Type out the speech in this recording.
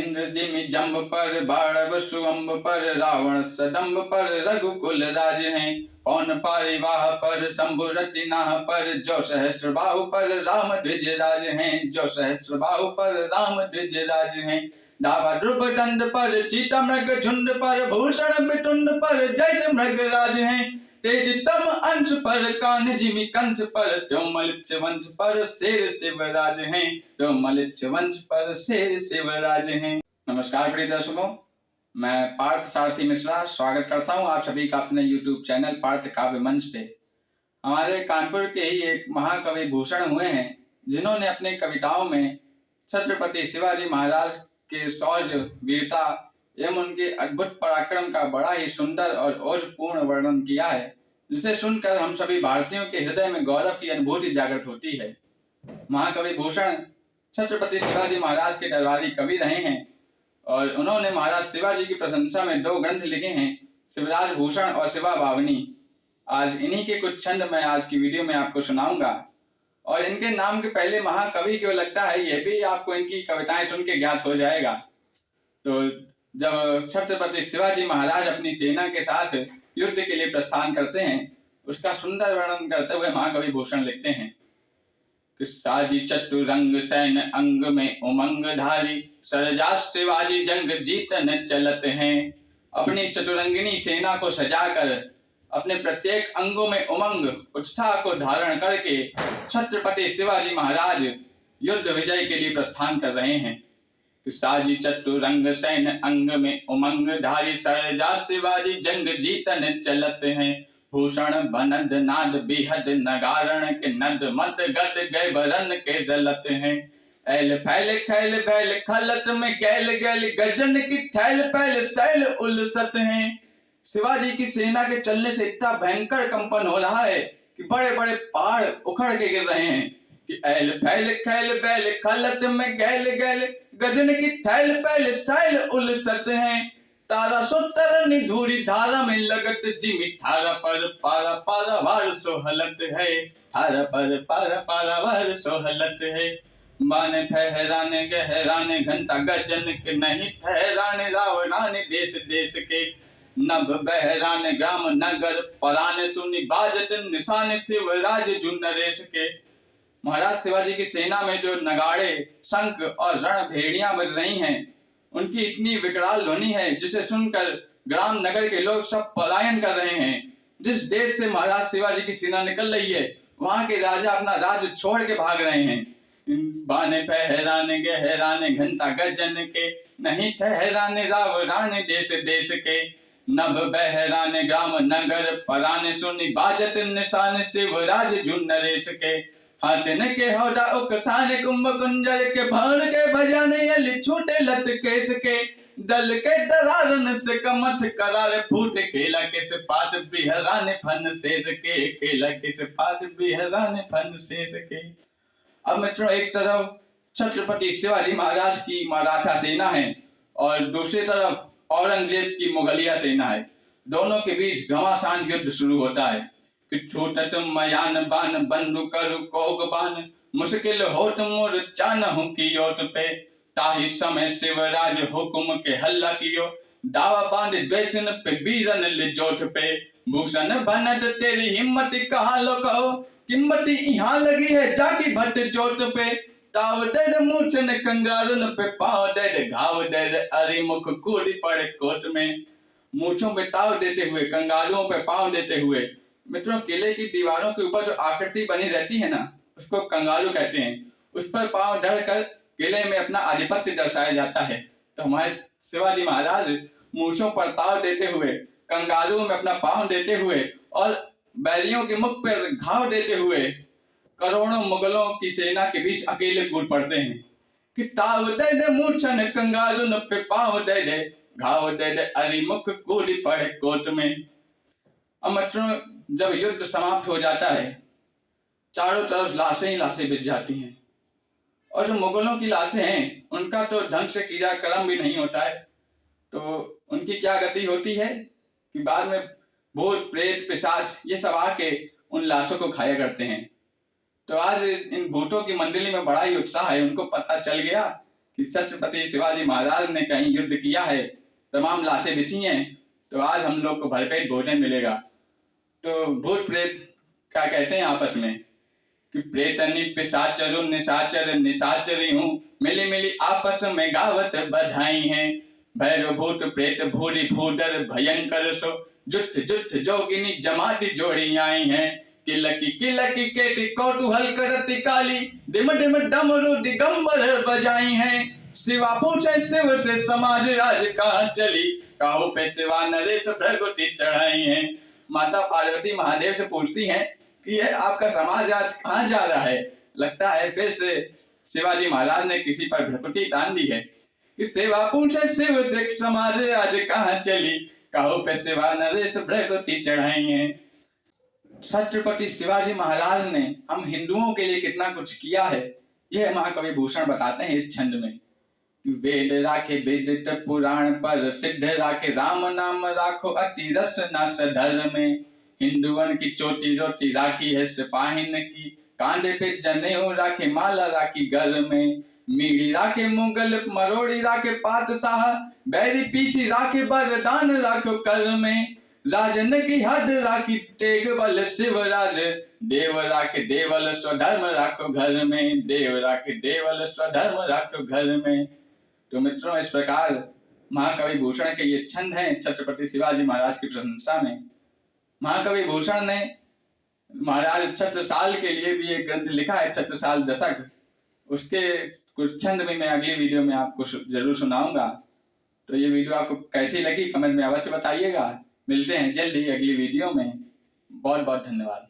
इंद्र जिमि जम्ब पर, बाण सुअम्ब पर, रावण सदम्ब पर, रघुकुल राज हैं। पौन पारिवाह पर, शंभु रतिनाह पर, जो सहस्त्र बाहु पर, राम द्विज राज हैं। जो सहस्त्र बाहु पर, राम द्विज राज हैं। दावा ध्रुव दंड पर, चीता मृग झुंड पर, भूषण बिटुंड पर, जैसे मृग राज हैं। तेज तम अंश पर, कान जिमि कंस पर, त्यो मलिच्छ वंश पर, शेर शिवराज हैं। तो मलिच्छ वंश पर, शेर शिवराज हैं। नमस्कार प्रिय दर्शकों, मैं पार्थ सारथी मिश्रा स्वागत करता हूं आप सभी का अपने YouTube चैनल पार्थ काव्य मंच पे। हमारे कानपुर के ही एक महाकवि भूषण हुए हैं, जिन्होंने अपने कविताओं में छत्रपति शिवाजी महाराज के शौर्य, वीरता एवं उनके अद्भुत पराक्रम का बड़ा ही सुंदर और ओजपूर्ण वर्णन किया है, जिसे सुनकर हम सभी भारतीयों के हृदय में गौरव की अनुभूति जागृत होती है। महाकवि भूषण छत्रपति शिवाजी महाराज के दरबारी कवि रहे हैं और उन्होंने महाराज शिवाजी की प्रशंसा में 2 ग्रंथ लिखे हैं, शिवराज भूषण और शिवा बावनी। आज इन्हीं के कुछ छंद मैं आज की वीडियो में आपको सुनाऊंगा और इनके नाम के पहले महाकवि क्यों लगता है, यह भी आपको इनकी कविताएं सुन के ज्ञात हो जाएगा। तो जब छत्रपति शिवाजी महाराज अपनी सेना के साथ युद्ध के लिए प्रस्थान करते हैं, उसका सुंदर वर्णन करते हुए महाकवि भूषण लिखते हैं। साजी चतुरंग सैन्य अंग में उमंग धारी, सरजास शिवाजी जंग जीतन चलत हैं। अपनी चतुरंगिनी सेना को सजाकर अपने प्रत्येक अंगों में उमंग उत्साह को धारण करके छत्रपति शिवाजी महाराज युद्ध विजय के लिए प्रस्थान कर रहे हैं। साजी चतुरंग सैन्य अंग में उमंग धारी, सरजास शिवाजी जंग जीतन चलत हैं। भूषण बनद नाद बेहद नगारण के, नद मद गद गए बरन के जलत हैं। ऐल फैल खैल बैल खलत में, गैल गैल गजन की ठैल पैल सैल उलसत हैं। शिवाजी की सेना के चलने से इतना भयंकर कंपन हो रहा है कि बड़े बड़े पहाड़ उखड़ के गिर रहे हैं। कि ऐल फैल खैल बैल खलत में, गैल गैल गजन की ठैल पैल सैल उलसत हैं। तारा सुतर निधूरी धारा में लगत, जिमि थारा पर पारा पारा वार सोहलत है। थारा पर पारा पारा वार सोहलत है। बाने फहराने गहराने घंटा गजन के, नहीं ठहराने रावणाने देश देश के। नभ बहराने ग्राम नगर, पराने सुनी बाजत निशाने शिवराज जु नरेश के। महाराज शिवाजी की सेना में जो नगाड़े, शंख और रण भेड़ियां बज रही हैं, उनकी इतनी विकराल ध्वनि है जिसे सुनकर ग्राम नगर के लोग सब पलायन कर रहे हैं। जिस देश से महाराज शिवाजी की सेना निकल रही है, वहां के राजा अपना राज्य छोड़ के भाग रहे हैं। बाने फहराने गहराने घंटा गजन के, नहीं ठहराने रावणाने देश देश के। नभ बहराने ग्राम नगर, पराने सुनी बाजत निशान शिवराज जु नरेश के। हाथन के हौदा उकसाने कुंभ कुंजर के, भर के बजाने अली छूटे लत केस के। दल के दरारन से कमथ करारे, फूट केला के से पात बिहराने फन शेष के। केला के से पात बिहराने फन शेष के। अब मित्रों, एक तरफ छत्रपति शिवाजी महाराज की मराठा सेना है और दूसरी तरफ औरंगजेब की मुगलिया सेना है। दोनों के बीच घमासान युद्ध शुरू होता है कि छूटत मयान बान बंदु करु कोग बान, मुश्किल होत मोर चानहु की योत पे। ताहि समय शिवराज हुकुम के हल्ला कियो, दावा बांध द्वेषन पे बीरन लिजोट पे। भूषण बनद तेरी हिम्मत कहाँ लो कहो, किम्मती यहाँ लगी है जाकी भट्ट चोट पे। ताव डर मूर्छन कंगारुन पे, पाव डर घाव डर अरि मुख कूड़ी पड़े कोट में। मूछों पे ताव देते हुए, कंगारुओं पे पांव देते हुए। मित्रों, किले की दीवारों के ऊपर जो आकृति बनी रहती है ना, उसको कंगारू कहते हैं। उस पर पांव धर कर किले में अपना आधिपत्य दर्शाया जाता है। तो हमारे शिवाजी महाराज मूछों पर ताव देते हुए, कंगारुओं में अपना पांव देते हुए और बैरियों के मुख पर घाव देते हुए करोड़ों मुगलों की सेना के बीच अकेले कूद पड़ते हैं कि ताव दे दे मूर्छन कंगारुन पे, पांव दे दे घाव दे दे अरि मुख कूड़ी पड़े कोट में। अब मित्रों, जब युद्ध समाप्त हो जाता है, चारों तरफ लाशें ही लाशें बिछ जाती हैं और जो मुगलों की लाशें हैं, उनका तो ढंग से क्रियाक्रम भी नहीं होता है। तो उनकी क्या गति होती है कि बाद में भूत प्रेत पिशाच ये सब आके उन लाशों को खाया करते हैं। तो आज इन भूतों की मंडली में बड़ा ही उत्साह है। उनको पता चल गया कि छत्रपति शिवाजी महाराज ने कहीं युद्ध किया है, तमाम लाशें बिछी हैं, तो आज हम लोग को भरपेट भोजन मिलेगा। तो भूत प्रेत क्या कहते हैं आपस में कि प्रेतनी पिशाचरु निशाचर निशाचरी हूँ, मिली मिली आपस में गावत बधाई हैं। भैरव भूत प्रेत भूरी भूदर भयंकर सो, जुट जुट जोगिनी जमाती जोड़ी आई हैं। किलकी केटी कौतूहल करती काली, डिम डिम डमरू दिगंबर बजाई हैं। शिवा पूछे शिव से समाज आज कहाँ चली, काहू पे शिवा नरेश भ्रगुटी चढ़ाई हैं। माता पार्वती महादेव से पूछती हैं कि ये आपका समाज आज कहाँ जा रहा है। लगता है फिर से शिवाजी महाराज ने किसी पर भ्रकुटी तान दी है कि सेवा पूछे शिव से समाज आज कहाँ चली, कहो पे शिवा नरेश भ्रकुटी चढ़ाई है। छत्रपति शिवाजी महाराज ने हम हिंदुओं के लिए कितना कुछ किया है, यह महाकवि भूषण बताते हैं इस छंद में। वेद राखे वेदित पुराण पर सिद्ध राखे, राम नाम राखो अति रस न सधर में। हिंदुअन की चोटी रोटी राखी है सिपाहिन की, कांधे पे जनेऊ राखे माला राखी घर में। मीड़ी राखे मुगल मरोड़ी राखे पातशाह, बैरी पीछी राखे बरदान राखो कर में। राजन की हद राखी तेग बल शिवराज, देव राखे देवल स्वधर्म राखो घर में। देव राखे देवल स्वधर्म राखो घर में। तो मित्रों, इस प्रकार महाकवि भूषण के ये छंद हैं छत्रपति शिवाजी महाराज की प्रशंसा में। महाकवि भूषण ने महाराज छत्रसाल के लिए भी एक ग्रंथ लिखा है, छत्रसाल दशक। उसके कुछ छंद भी मैं अगली वीडियो में आपको जरूर सुनाऊंगा। तो ये वीडियो आपको कैसी लगी कमेंट में अवश्य बताइएगा। मिलते हैं जल्द ही अगली वीडियो में। बहुत बहुत धन्यवाद।